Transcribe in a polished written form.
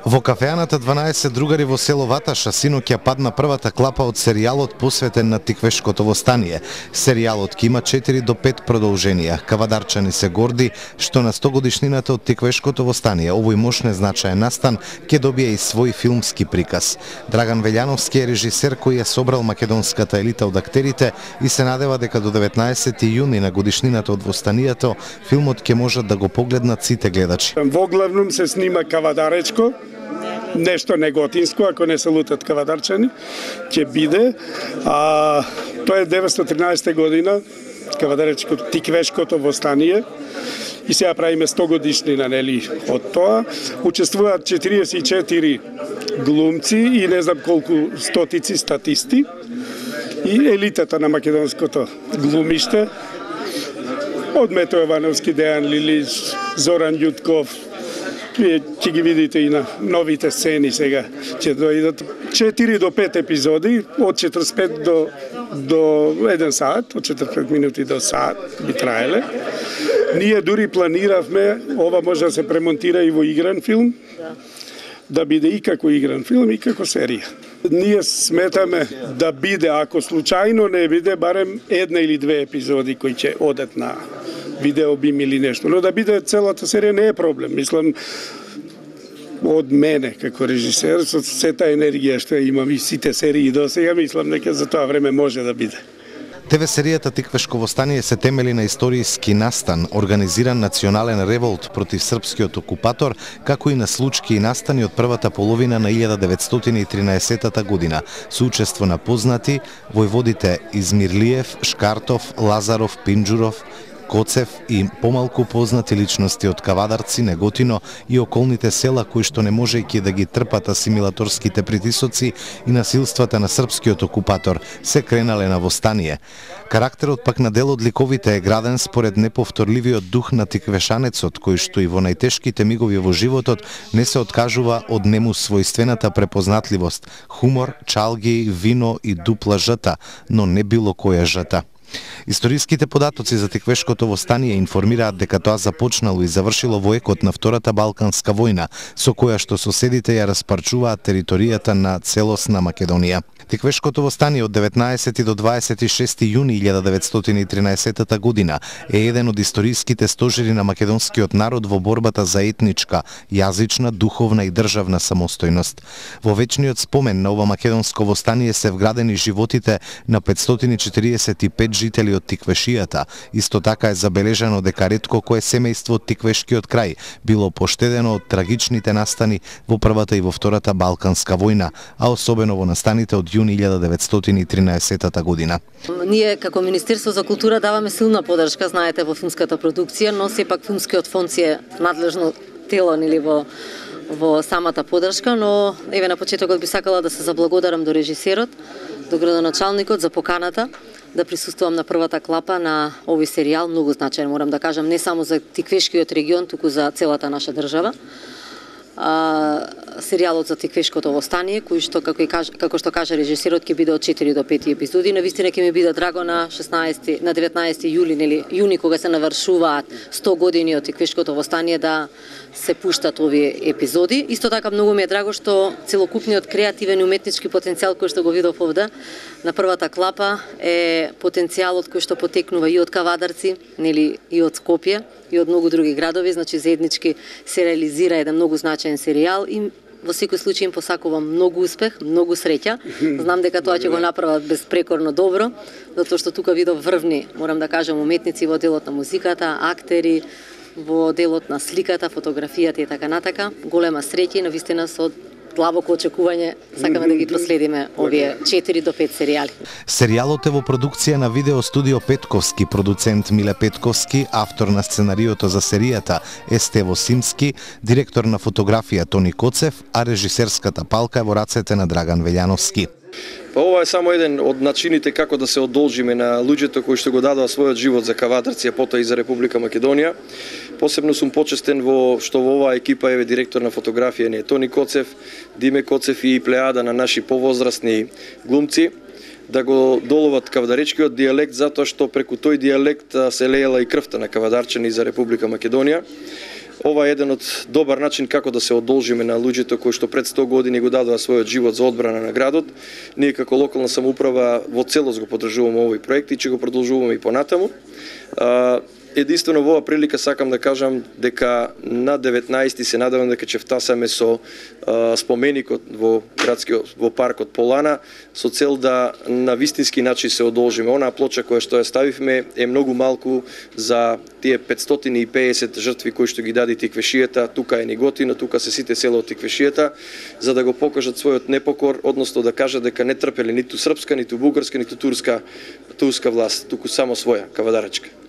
Во кафеаната 12 другари во село Ваташа синоќа падна првата клапа од серијалот посветен на Тиквешкото востание. Серијалот ќе има 4 до 5 продолженија. Кавадарчани се горди што на 100 годишнината од Тиквешкото востание овој мощен значаен настан ќе добие и свој филмски приказ. Драган Велјановски е режисер кој ја собрал македонската елита од актерите и се надева дека до 19 јуни на годишнината од востанието филмот ќе можат да го погледнат сите гледачи. Во главном се снима кавадаречко, нешто неготинско, ако не се лутат кавадарчани, ќе биде. Тоа е 913 година, кавадаречко Тиквешкото востание, и сега правиме 100 годишнина, нели, од тоа. Учествуваат 44 глумци и не знам колку стотици статисти и елитата на македонското глумиште, од Мето Јовановски, Дејан Лилич, Зоран Ѓутков. Вие ќе ги видите и на новите сцени сега. Ќе дојдат 4 до 5 епизоди, од 45 до 1 саат, од 45 минути до саат би траеле. Ние дури планиравме, ова може да се премонтира и во игран филм, да биде и како игран филм и како серија. Ние сметаме да биде, ако случајно не биде, барем 1 или 2 епизоди кои ќе одат на видеобим или нешто, но да биде целата серија не е проблем. Мислам, од мене како режисер, со сета енергија што имам и сите серии до сега, мислам дека за тоа време може да биде. ТВ серијата Тиквешко востание се темели на историски настан, организиран национален револт против српскиот окупатор, како и на случки и настани од првата половина на 1913 година, со учество на познати војводите Измирлиев, Шкартов, Лазаров, Пинџуров, Коцев и помалку познати личности од Кавадарци, Неготино и околните села кои што не можејќи да ги трпат асимилаторските притисоци и насилствата на српскиот окупатор, се кренале на востание. Карактерот пак на дел од ликовите е граден според неповторливиот дух на тиквешанецот, кој што и во најтешките мигови во животот не се откажува од нему својствената препознатливост, хумор, чалги, вино и дупла жата, но не било која жата. Историските податоци за Тиквешкото востание информираат дека тоа започнало и завршило во екот на Втората Балканска војна, со која што соседите ја распарчуваат територијата на целосна Македонија. Тиквешкото востание од 19 до 26 јуни 1913 година е еден од историските стожери на македонскиот народ во борбата за етничка, јазична, духовна и државна самостојност. Во вечниот спомен на ова македонско востание се вградени животите на 545 жители од Тиквешијата. Исто така е забележано дека ретко кое семејство од Тиквешкиот крај било поштедено од трагичните настани во Првата и во Втората Балканска војна, а особено во настаните од јуни 1913 година. Ние како Министерство за култура даваме силна поддршка, знаете, во филмската продукција, но сепак филмскиот фонд е надлежно тело или во самата поддршка, но еве на почетокот би сакала да се заблагодарам до режисерот, до градоначалникот за поканата да присуствувам на првата клапа на овој серијал, многу значаен, морам да кажам, не само за Тиквешкиот регион, туку за целата наша држава. Серијалот за Тиквешкото востание, кој што како што кажа режисерот ќе биде од 4 до 5 епизоди. Навистина ќе ми биде драго на 19 јуни кога се навршуваат 100 години од Тиквешкото востание да се пуштат овие епизоди. Исто така многу ми е драго што целокупниот креативен и уметнички потенцијал кој што го видов овде на првата клапа е потенцијалот кој што потекнува и од Кавадарци, нели и од Скопје и од многу други градови, значи заеднички се реализира еден многу значаен серијал и во секој случај им посакувам многу успех, многу среќа. Знам дека тоа ќе го направат безпрекорно добро, затоа што тука видов врвни, морам да кажам, уметници во делот на музиката, актери, во делот на сликата, фотографијата и така натака. Голема среќа и навистина со длабоко очекување сакаме да ги проследиме овие 4 до 5 серијали. Серијалот е во продукција на Видео студио Петковски, продуцент Миле Петковски, автор на сценариото за серијата Естево Симски, директор на фотографија Тони Коцев, а режисерската палка е во рацете на Драган Велјановски. Па ова е само еден од начините како да се одолжиме на луѓето кои што го дадоа својот живот за Кавадарци, а потоа и за Република Македонија. Посебно сум почестен што во оваа екипа е директор на фотографија не е Тони Коцев, Диме Коцев и плејада на наши повозрастни глумци да го доловат кавадаречкиот дијалект затоа што преку тој дијалект се леела и крвта на кавадарчани за Република Македонија. Ова е еден од добар начин како да се одолжиме на луѓето кои што пред 100 години го дадоа својот живот за одбрана на градот. Ние како локална самоуправа во целост го поддржуваме овој проект и ќе го продолжуваме и понатаму. Единствено во оваа прилика сакам да кажам дека на 19 се надевам дека ќе втасаме со споменикот во паркот Полана со цел да на вистински начин се одолжиме. Онаа плоча која што ја ставивме е многу малку за тие 550 жртви кои што ги даде Тиквешијата. Тука е Неготино, тука се сите села од Тиквешијата, за да го покажат својот непокор, односно да кажат дека не трпеле ниту српска, ниту бугарска, ниту турска власт, туку само своја кавадаречка.